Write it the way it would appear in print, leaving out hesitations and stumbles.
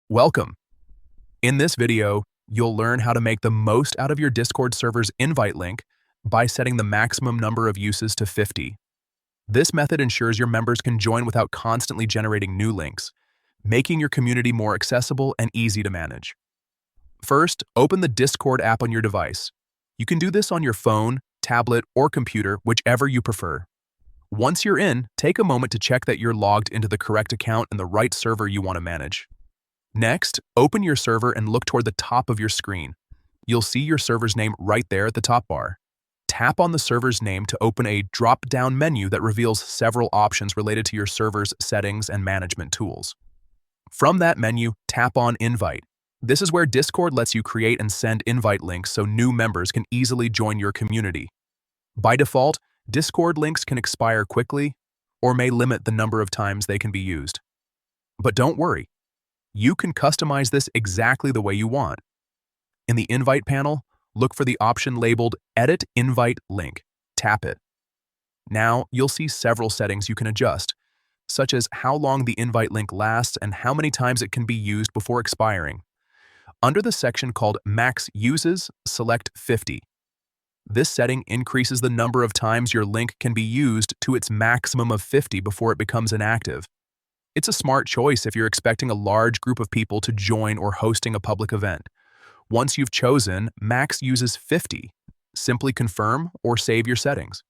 Welcome. In this video, you'll learn how to make the most out of your Discord server's invite link by setting the maximum number of uses to 50. This method ensures your members can join without constantly generating new links, making your community more accessible and easy to manage. First, open the Discord app on your device. You can do this on your phone, tablet, or computer, whichever you prefer. Once you're in, take a moment to check that you're logged into the correct account and the right server you want to manage. Next, open your server and look toward the top of your screen. You'll see your server's name right there at the top bar. Tap on the server's name to open a drop-down menu that reveals several options related to your server's settings and management tools. From that menu, tap on Invite. This is where Discord lets you create and send invite links so new members can easily join your community. By default, Discord links can expire quickly or may limit the number of times they can be used. But don't worry. You can customize this exactly the way you want. In the Invite panel, look for the option labeled Edit Invite Link. Tap it. Now, you'll see several settings you can adjust, such as how long the invite link lasts and how many times it can be used before expiring. Under the section called Max Uses, select 50. This setting increases the number of times your link can be used to its maximum of 50 before it becomes inactive. It's a smart choice if you're expecting a large group of people to join or hosting a public event. Once you've chosen Max Uses 50, simply confirm or save your settings.